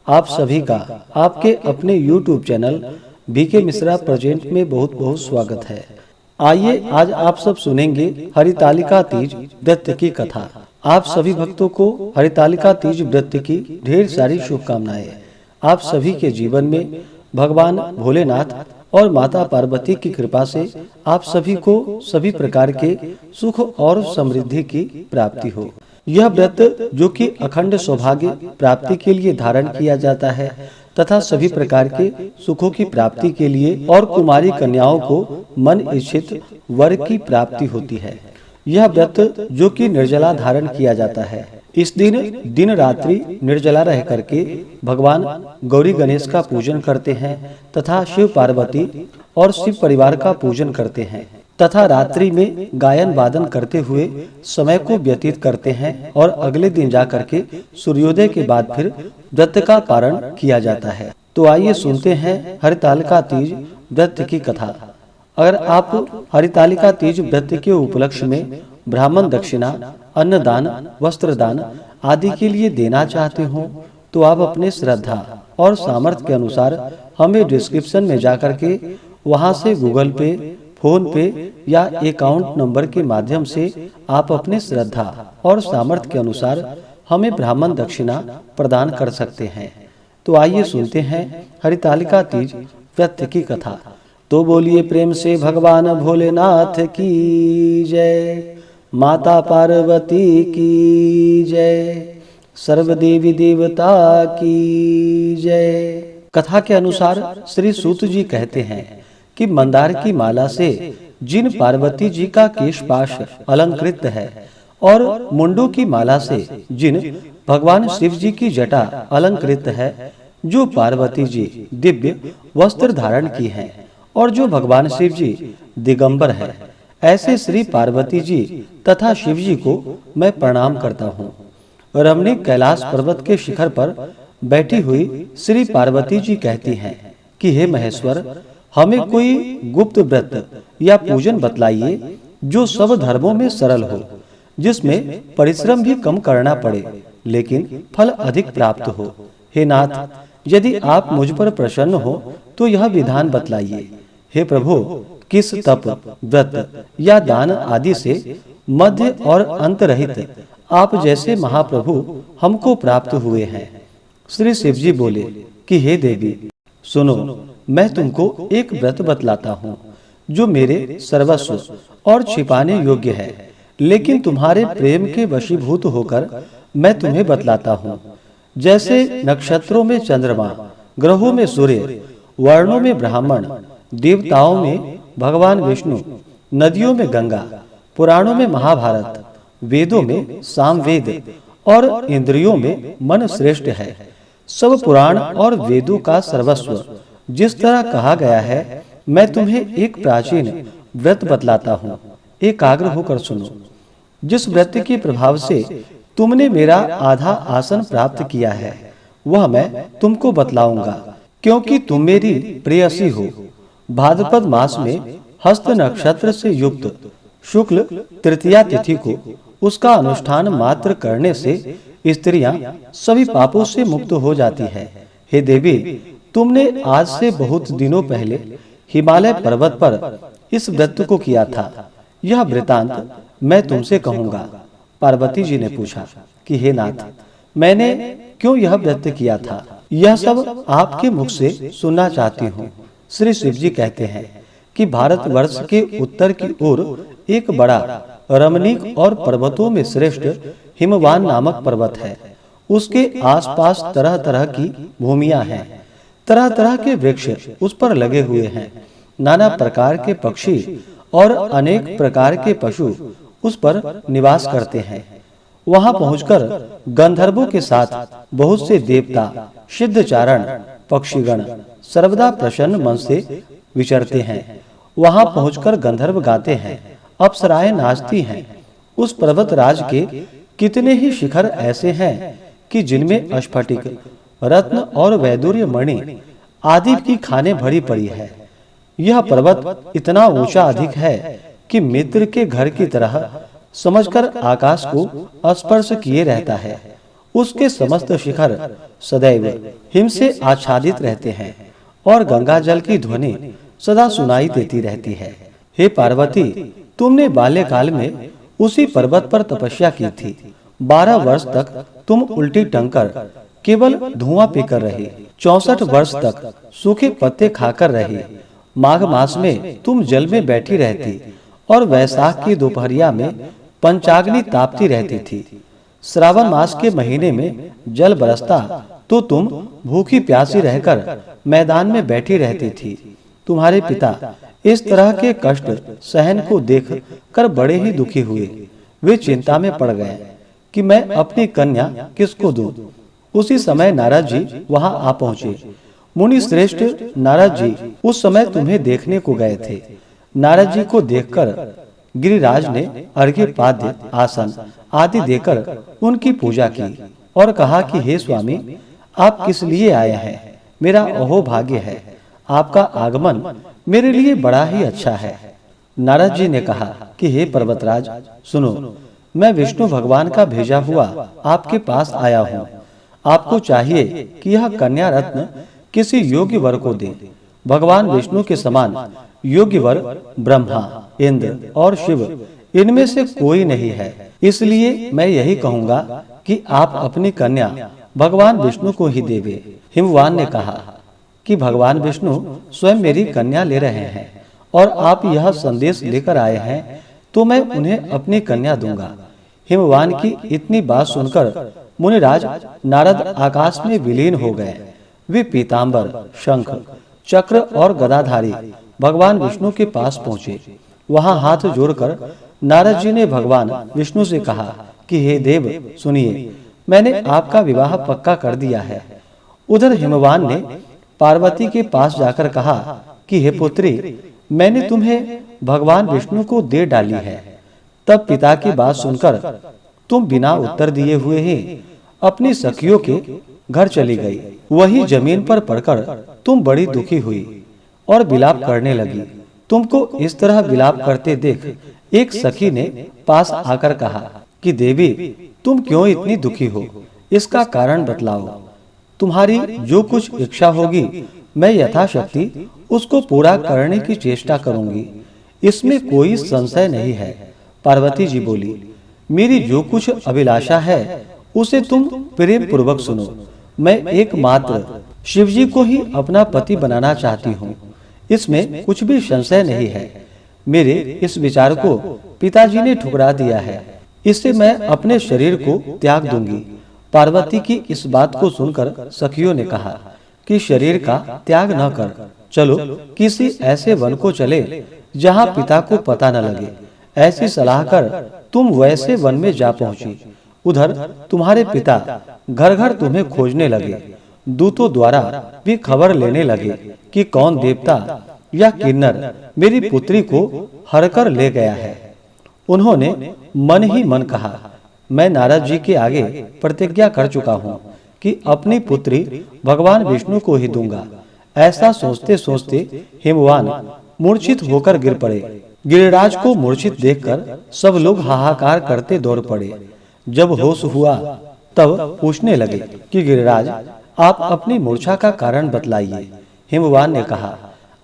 आप सभी का आपके अपने YouTube channel BK Mishra present में बहुत बहुत स्वागत है। आइए आज आप सब सुनेंगे हरितालिका तीज व्रत की कथा। आप सभी भक्तों को हरितालिका तीज व्रत की ढेर सारी शुभकामनाएं। आप सभी के जीवन में भगवान भोलेनाथ और माता पार्वती की कृपा से आप सभी को सभी प्रकार के सुख और समृद्धि की प्राप्ति हो। यह व्रत जो कि अखंड सौभाग्य प्राप्ति के लिए धारण किया जाता है तथा सभी प्रकार के सुखों की प्राप्ति के लिए और कुमारी कन्याओं को मन इच्छित वर की प्राप्ति होती है। यह व्रत जो कि निर्जला धारण किया जाता है। इस दिन दिन रात्रि निर्जला रह करके भगवान गौरी गणेश का पूजन करते हैं तथा शिव पार्वती और शिव परिवार का पूजन करते हैं तथा रात्रि में गायन वादन करते हुए समय को व्यतीत करते हैं और अगले दिन जाकर के सूर्योदय के बाद फिर व्रत का पारण किया जाता है। तो आइए सुनते हैं हरितालिका तीज व्रत की कथा। अगर आप हरितालिका तीज व्रत के उपलक्ष्य में ब्राह्मण दक्षिणा, अन्नदान, वस्त्रदान आदि के लिए देना चाहते हो तो आप अपने श्रद्धा और सामर्थ्य के अनुसार हमें डिस्क्रिप्शन में जाकर के वहां से गूगल पे, फोन पे या अकाउंट नंबर के माध्यम से आप अपने श्रद्धा और सामर्थ्य के अनुसार हमें ब्राह्मण दक्षिणा प्रदान कर सकते हैं। तो आइए सुनते हैं हरितालिका तीज व्रत की कथा। तो बोलिए प्रेम से भगवान भोलेनाथ की जय, माता पार्वती की जय, सर्व देवी देवता की जय। कथा के अनुसार श्री सूत जी कहते हैं कि मंदार की माला से जिन पार्वती जी का केशपाश अलंकृत है और मुंडों की माला से जिन भगवान शिव जी की जटा अलंकृत है, जो पार्वती जी दिव्य वस्त्र धारण की हैं और जो भगवान शिव जी दिगंबर है, ऐसे श्री पार्वती जी तथा शिव जी को मैं प्रणाम करता हूँ। रमणीक कैलाश पर्वत के शिखर पर बैठी हुई श्री पार्वती जी कहती हैं कि हे महेश्वर, हमें कोई गुप्त व्रत या पूजन बतलाइए जो सब धर्मों में सरल हो, जिसमें परिश्रम भी कम करना पड़े लेकिन फल अधिक प्राप्त हो। हे नाथ, यदि आप मुझ पर प्रसन्न हो तो यह विधान बतलाइए। हे प्रभु, किस तप, व्रत या दान आदि से मध्य और अंत रहित आप जैसे महाप्रभु हमको प्राप्त हुए हैं। श्री शिव जी बोले कि हे देवी, सुनो, मैं तुमको एक व्रत बतलाता हूँ जो मेरे सर्वस्व और छिपाने योग्य है, लेकिन तुम्हारे प्रेम के वशीभूत होकर मैं तुम्हें बतलाता हूँ। जैसे नक्षत्रों में चंद्रमा, ग्रहों में सूर्य, वर्णों में ब्राह्मण, देवताओं में भगवान विष्णु, नदियों में गंगा, पुराणों में महाभारत, वेदों में सामवेद और इंद्रियों में मन श्रेष्ठ है। सब पुराण और वेदों का सर्वस्व जिस तरह कहा गया है, मैं तुम्हें एक प्राचीन व्रत बतलाता हूँ। एकाग्र होकर सुनो। जिस व्रत के प्रभाव से तुमने मेरा आधा आसन प्राप्त किया है, वह मैं तुमको बतलाऊंगा, क्योंकि तुम मेरी प्रेयसी हो। भाद्रपद मास में हस्त नक्षत्र से युक्त शुक्ल तृतीया तिथि को उसका अनुष्ठान मात्र करने से स्त्रियां सभी पापों से मुक्त हो जाती है। हे देवी, तुमने आज से बहुत दिनों पहले हिमालय पर्वत पर इस व्रत को किया था। यह वृतांत मैं तुमसे कहूँगा। पार्वती जी ने पूछा कि हे नाथ, मैंने क्यों यह व्रत किया था? यह सब आपके मुख से सुनना चाहती हूँ। श्री शिव जी कहते हैं कि भारतवर्ष के उत्तर की ओर एक बड़ा रमणीक और पर्वतों में श्रेष्ठ हिमवान नामक पर्वत है। उसके आसपास तरह तरह की भूमियां हैं। तरह तरह के वृक्ष उस पर लगे हुए हैं। नाना प्रकार के पक्षी और अनेक प्रकार के पशु उस पर निवास करते हैं। वहां पहुंचकर गंधर्वों के साथ बहुत से देवता, सिद्धचारण, पक्षीगण सर्वदा प्रसन्न मन से विचरते हैं। वहां पहुंचकर गंधर्व गाते हैं, अप्सराएं नाचती हैं। उस पर्वत राज के कितने ही शिखर ऐसे हैं कि जिनमें स्फटिक, रत्न और वैदुर्य मणि आदि की खाने भरी पड़ी है। यह पर्वत इतना ऊंचा अधिक है कि मित्र के घर की तरह समझकर आकाश को स्पर्श किए रहता है। उसके समस्त शिखर सदैव हिम से आच्छादित रहते हैं और गंगा जल की ध्वनि सदा सुनाई देती रहती है। हे पार्वती, तुमने बाल्यकाल में उसी पर्वत पर तपस्या की थी। 12 वर्ष तक तुम उल्टी टंकर केवल धुआं पीकर रही। 64 वर्ष तक सूखे पत्ते खाकर रही। माघ मास में तुम जल में बैठी रहती और वैशाख की दोपहरिया में पंचाग्नि तापती रहती थी। श्रावण मास के महीने में जल बरसता तो तुम भूखी प्यासी रहकर मैदान में बैठी रहती थी। तुम्हारे पिता इस तरह के कष्ट सहन को देख कर बड़े ही दुखी हुए। वे चिंता में पड़ गए कि मैं अपनी कन्या किसको दूं। उसी समय नारद जी वहां आ पहुंचे। मुनि श्रेष्ठ नारद जी उस समय तुम्हें देखने को गए थे। नारद जी को देखकर गिरिराज ने अर्घ्य पाद्य आसन आदि देकर उनकी पूजा की और कहा कि हे स्वामी, आप किस लिए आए हैं? मेरा अहोभाग्य है। आपका आगमन मेरे लिए बड़ा ही अच्छा है। नारद जी ने कहा कि हे पर्वतराज, सुनो, मैं विष्णु भगवान का भेजा हुआ आपके पास आया हूँ। आपको चाहिए कि यह कन्या रत्न किसी योग्य वर को दे। भगवान विष्णु के समान योग्य वर ब्रह्मा, इंद्र और शिव इनमें से कोई नहीं है। इसलिए मैं यही कहूँगा कि आप अपनी कन्या भगवान विष्णु को ही देवे। हिमवान ने कहा कि भगवान विष्णु स्वयं मेरी कन्या ले रहे हैं और आप यह संदेश लेकर आए हैं, तो मैं उन्हें अपनी कन्या दूंगा। हिमवान की इतनी बात सुनकर मुनिराज नारद आकाश में विलीन हो गए। वे पीतांबर, शंख, चक्र और गदाधारी भगवान विष्णु के पास पहुँचे। वहां हाथ जोड़कर नारद जी ने भगवान विष्णु से कहा कि हे देव, सुनिए, मैंने आपका विवाह पक्का कर दिया है। उधर हिमवान ने पार्वती के पास जाकर कहा कि हे पुत्री, मैंने तुम्हें भगवान विष्णु को दे डाली है। तब पिता की बात सुनकर तुम बिना उत्तर दिए हुए ही अपनी सखियों के घर चली गई। वही जमीन पर पड़कर तुम बड़ी दुखी हुई और विलाप करने लगी। तुमको इस तरह विलाप करते देख एक सखी ने पास आकर कहा कि देवी, तुम क्यों इतनी दुखी हो? इसका कारण बतलाओ। तुम्हारी जो कुछ इच्छा होगी मैं यथाशक्ति उसको पूरा करने की चेष्टा करूंगी, इसमें कोई संशय नहीं है। पार्वती जी बोली, मेरी जो कुछ अभिलाषा है उसे तुम प्रेम पूर्वक सुनो। मैं एकमात्र शिव जी को ही अपना पति बनाना चाहती हूँ, इसमें कुछ भी संशय नहीं है। मेरे इस विचार को पिताजी ने ठुकरा दिया है, इससे मैं अपने शरीर को त्याग दूंगी। पार्वती की इस बात को सुनकर सखियों ने कहा कि शरीर का त्याग न कर, चलो किसी ऐसे वन को चले जहाँ पिता को पता न लगे। ऐसी सलाह कर तुम वैसे वन में जा पहुंची। उधर तुम्हारे पिता घर घर तुम्हें खोजने लगे। दूतों द्वारा भी खबर लेने लगे कि कौन देवता या किन्नर मेरी पुत्री को हरकर ले गया है। उन्होंने मन ही मन कहा, मैं नारद जी के आगे प्रतिज्ञा कर चुका हूँ कि अपनी पुत्री भगवान विष्णु को ही दूंगा। ऐसा सोचते सोचते हिमवान मूर्छित होकर गिर पड़े। गिरिराज को मूर्छित देखकर सब लोग हाहाकार करते दौड़ पड़े। जब होश हुआ तब पूछने लगे कि गिरिराज, आप अपनी मूर्छा का कारण बतलाइए। हिमवान ने कहा,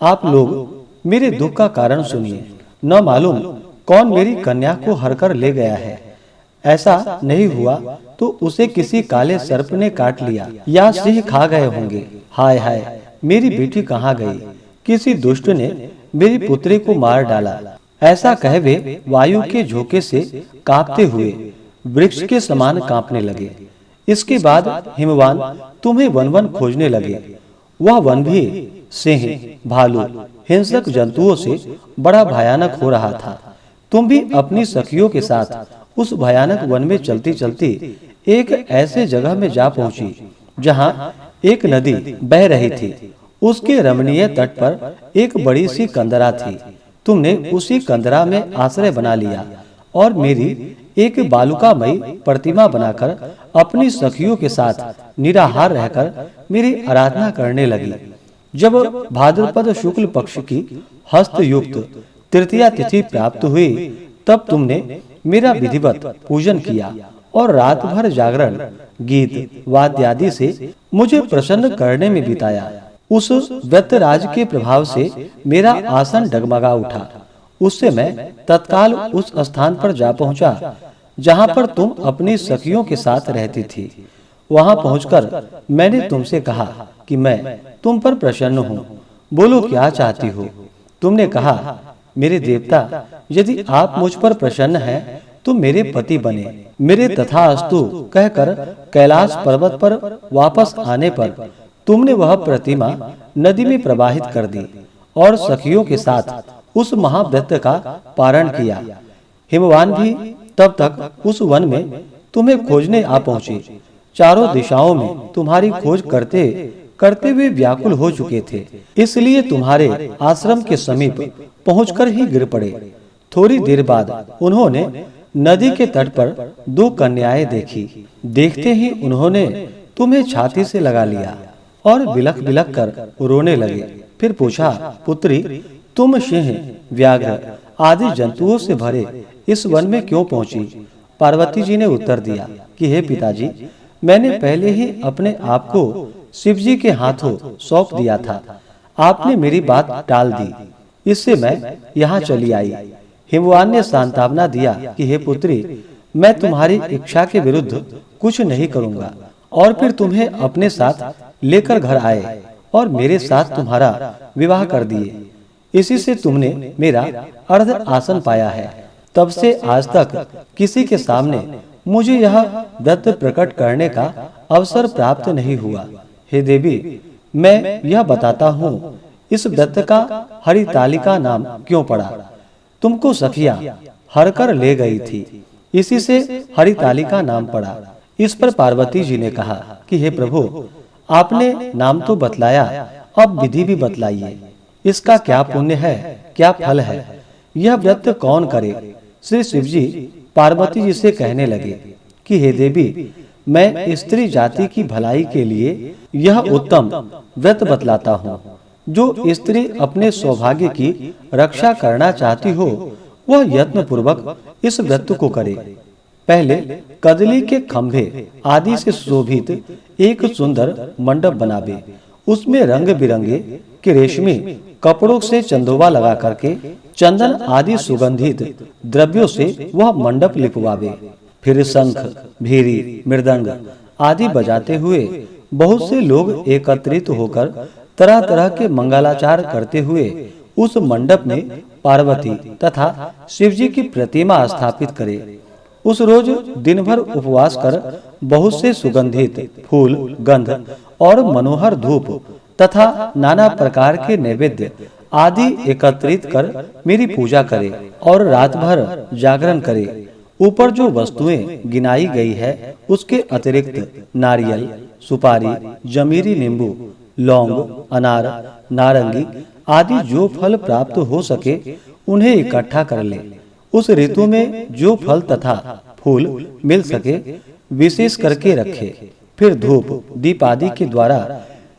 आप लोग मेरे दुख का कारण सुनिए। न मालूम कौन मेरी कन्या को हरकर ले गया है। ऐसा नहीं हुआ तो उसे किसी काले सर्प ने काट लिया या सिंह खा गए होंगे। हाय हाय, मेरी बेटी कहाँ गई? किसी दुष्ट ने मेरी पुत्री को मार डाला। ऐसा कह वे वायु के झोंके से कांपते हुए वृक्ष के समान कांपने लगे। इसके बाद हिमवान तुम्हें वन वन खोजने लगे। वह वन भी सिंह, भालू, हिंसक जंतुओं से बड़ा भयानक हो रहा था। तुम भी अपनी सखियों के साथ उस भयानक वन में चलती चलती एक ऐसे जगह में जा पहुंची जहां एक नदी बह रही थी। उसके रमणीय तट पर एक बड़ी सी कंदरा थी। तुमने उसी कंदरा में आश्रय बना लिया और मेरी एक बालुकामयी प्रतिमा बनाकर अपनी सखियों के साथ निराहार रहकर मेरी आराधना करने लगी। जब भाद्रपद शुक्ल पक्ष की हस्तयुक्त तृतीया तिथि प्राप्त हुई तब तुमने मेरा विधिवत पूजन किया और रात भर जागरण गीत वाद्यादि से मुझे प्रसन्न करने में बिताया। उस वैत्यराज के प्रभाव से मेरा आसन डगमगा उठा। उससे मैं तत्काल उस स्थान पर जा पहुंचा जहां पर तुम अपनी सखियों के साथ रहती थी। वहां पहुंचकर मैंने तुमसे कहा कि मैं तुम पर प्रसन्न हूँ, बोलो क्या चाहती हो। तुमने कहा, मेरे देवता, यदि आप मुझ पर प्रसन्न हैं तो मेरे पति बने। मेरे तथास्तु कहकर कैलाश पर्वत पर वापस आने पर तुमने वह प्रतिमा नदी में प्रवाहित कर दी और सखियों के साथ उस महाव्रत का पारण किया। हिमवान भी तब तक उस वन में तुम्हें खोजने आ पहुंचे। चारों दिशाओं में तुम्हारी खोज करते करते हुए व्याकुल हो चुके थे, इसलिए तुम्हारे आश्रम के समीप पहुंचकर ही गिर पड़े। थोड़ी देर बाद उन्होंने नदी के तट पर 2 कन्याएं देखी। देखते ही उन्होंने तुम्हें छाती से लगा लिया और बिलख बिलख कर रोने लगे। फिर पूछा, पुत्री, तुम सिंह, व्याघ्र आदि जंतुओं से भरे इस वन में क्यों पहुंची? पार्वती जी ने उत्तर दिया कि हे पिताजी, मैंने पहले ही अपने आप को शिव जी के हाथों सौंप दिया था। आपने मेरी बात टाल दी, इससे मैं यहाँ चली आई। हिमवान ने सांत्वना दिया कि हे पुत्री, मैं तुम्हारी इच्छा के विरुद्ध कुछ नहीं करूँगा। और फिर तुम्हें अपने साथ लेकर घर आए और मेरे साथ तुम्हारा विवाह कर दिए। इसी से तुमने मेरा अर्ध आसन पाया है। तब से आज तक किसी के सामने मुझे यह व्रत प्रकट करने का अवसर प्राप्त नहीं हुआ। हे देवी, मैं यह बताता हूँ, इस व्रत का हरितालिका नाम क्यों पड़ा? तुमको सखिया हर कर ले गई थी, इसी से हरितालिका नाम पड़ा। इस पर पार्वती जी ने कहा कि हे प्रभु, आपने नाम तो बतलाया, अब विधि भी बतलाइए। इसका क्या पुण्य है, क्या फल है, यह व्रत कौन करे? श्री शिव जी पार्वती जी से कहने लगे कि हे देवी, मैं स्त्री जाति की भलाई के लिए यह उत्तम व्रत बतलाता हूँ। जो स्त्री अपने सौभाग्य की रक्षा करना चाहती हो, वह यत्न पूर्वक इस व्रत को करे। पहले कदली के खंभे आदि से शोभित एक सुंदर मंडप बनावे। उसमें रंग बिरंगे के रेशमी कपड़ों से चंदोवा लगा करके चंदन आदि सुगंधित द्रव्यों से वह मंडप लिपवावे। फिर शंख, भीरी, मृदंग आदि बजाते हुए बहुत से लोग एकत्रित होकर तरह तरह के मंगलाचार करते हुए उस मंडप में पार्वती तथा शिव जी की प्रतिमा स्थापित करे। उस रोज दिन भर उपवास कर बहुत से सुगंधित फूल, गंध और मनोहर धूप तथा नाना प्रकार के नैवेद्य आदि एकत्रित कर मेरी पूजा करे और रात भर जागरण करे। ऊपर जो वस्तुएं गिनाई गई है, उसके अतिरिक्त नारियल, सुपारी, जमीरी नींबू, लौंग, अनार, नारंगी आदि जो फल प्राप्त हो सके उन्हें इकट्ठा कर ले। उस ऋतु में जो फल तथा फूल मिल सके विशेष करके रखे। फिर धूप दीप आदि के द्वारा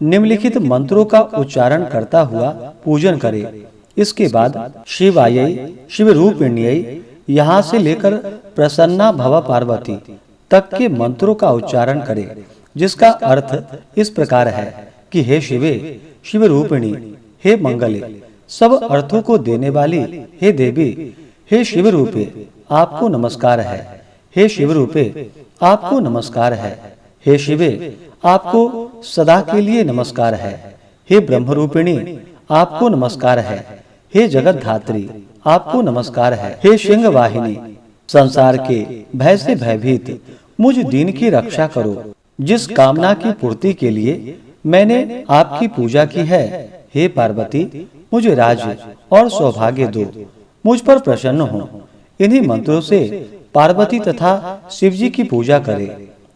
निम्नलिखित मंत्रों का उच्चारण करता हुआ पूजन करे। इसके बाद शिवायै, शिवरूपिण्यै, यहाँ से लेकर प्रसन्ना भव पार्वती तक के मंत्रों का उच्चारण करे, जिसका अर्थ इस प्रकार है कि हे शिवे, शिवरूपिणी, हे मंगले, सब अर्थों को देने वाली हे देवी, हे शिव रूपे आपको नमस्कार है। हे शिव रूपे आपको नमस्कार है। हे शिवे आपको सदा के लिए नमस्कार है। हे ब्रह्म रूपिणी आपको नमस्कार है। हे जगत धात्री आपको नमस्कार है। हे सिंह वाहिनी, संसार के भय से भयभीत मुझ दीन की रक्षा करो। जिस कामना की पूर्ति के लिए मैंने आपकी पूजा की है, हे पार्वती, मुझे राज्य और सौभाग्य दो, मुझ पर प्रसन्न हो। इन्हीं मंत्रों से पार्वती तथा शिव जी की पूजा करे।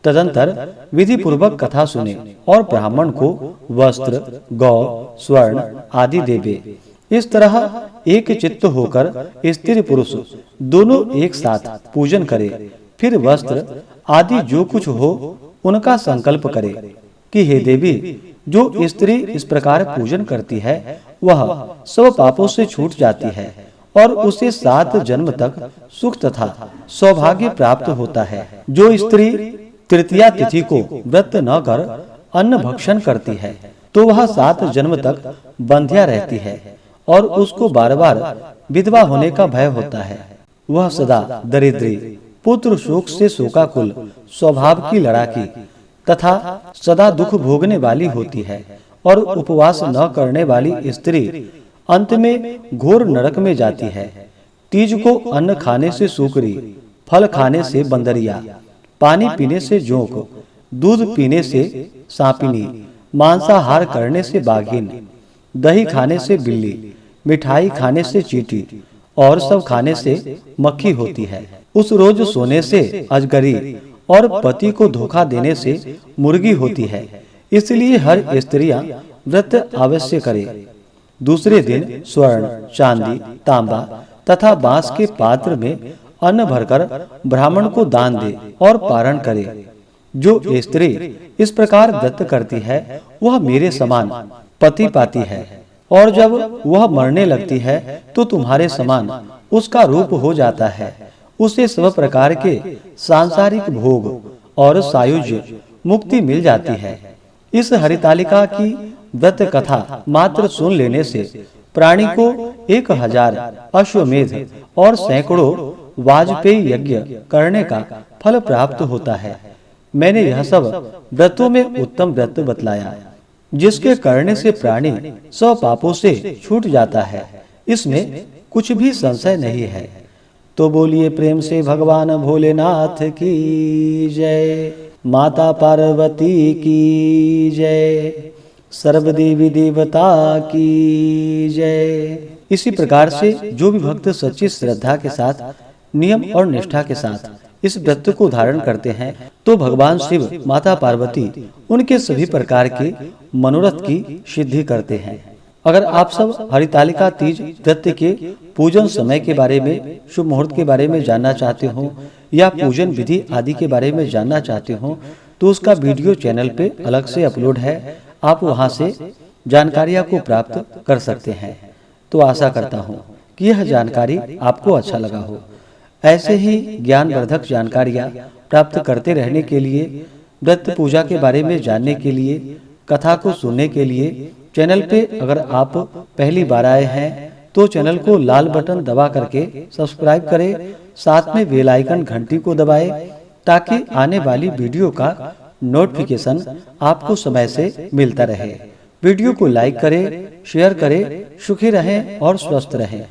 तदंतर विधि पूर्वक कथा सुने और ब्राह्मण को वस्त्र, गौ, स्वर्ण आदि देवे। इस तरह एक चित्त होकर स्त्री पुरुष दोनों एक साथ पूजन करे। फिर वस्त्र आदि जो कुछ हो उनका संकल्प करे कि हे देवी, जो स्त्री इस प्रकार पूजन करती है वह सब पापों से छूट जाती है और उसे 7 जन्म तक सुख तथा सौभाग्य प्राप्त होता है। जो स्त्री तृतीया तिथि को व्रत न कर अन्न भक्षण करती है तो वह 7 जन्म तक बंध्या रहती है और उसको बार बार विधवा होने का भय होता है। वह सदा दरिद्री, पुत्र शोक से शोकाकुल, स्वभाव की लड़ाकी तथा सदा दुख भोगने वाली होती है और उपवास न करने वाली स्त्री अंत में घोर नरक में जाती है। तीज को अन्न खाने से सूकरी, फल खाने से बंदरिया, पानी पीने से जोंक, दूध पीने से सांपिनी, मांसाहार करने से बाघिन, दही खाने से बिल्ली, मिठाई खाने से चींटी और सब खाने से मक्खी होती है। उस रोज सोने से अजगरी और पति को धोखा देने से मुर्गी होती है। इसलिए हर स्त्रियां व्रत अवश्य करे। दूसरे दिन स्वर्ण, चांदी, तांबा तथा बांस के पात्र में अन्न भरकर ब्राह्मण को दान दे और पारण करे। जो स्त्री इस प्रकार व्रत करती है वह मेरे समान पति पाती है और जब वह मरने लगती है तो तुम्हारे समान उसका रूप हो जाता है। उसे सब प्रकार के सांसारिक भोग और सायुज्य मुक्ति मिल जाती है। इस हरितालिका की व्रत कथा मात्र सुन लेने से प्राणी को 1000 अश्वमेध और सैकड़ों वाजपेयी यज्ञ करने का फल प्राप्त होता है। मैंने यह सब व्रतों में उत्तम व्रत बतलाया जिसके करने से प्राणी सब पापों से छूट जाता है। इसमें कुछ भी संशय नहीं है। तो बोलिए प्रेम से भगवान भोलेनाथ की जय, माता पार्वती की जय, सर्वदेवी देवता की जय। इसी प्रकार से जो भी भक्त सच्ची श्रद्धा के साथ, नियम और निष्ठा के साथ इस व्रत को धारण करते हैं तो भगवान शिव, माता पार्वती उनके सभी प्रकार के मनोरथ की सिद्धि करते हैं। अगर आप सब हरितालिका तीज व्रत के पूजन समय के बारे में, शुभ मुहूर्त के बारे में जानना चाहते हो या पूजन विधि आदि के बारे में जानना चाहते हो तो उसका वीडियो चैनल पे अलग से अपलोड है। आप वहां से जानकारियां को प्राप्त कर सकते हैं। तो आशा करता हूँ कि यह जानकारी आपको अच्छा लगा हो। ऐसे ही ज्ञानवर्धक जानकारियाँ प्राप्त करते रहने के लिए, व्रत पूजा के बारे में जानने के लिए, कथा को सुनने के लिए चैनल पे अगर आप पहली बार आए हैं तो चैनल को लाल बटन दबा करके सब्सक्राइब करें। साथ में बेल आइकन घंटी को दबाएं ताकि आने वाली वीडियो का नोटिफिकेशन आपको समय से मिलता रहे। वीडियो को लाइक करें, शेयर करें। सुखी रहें और स्वस्थ रहें।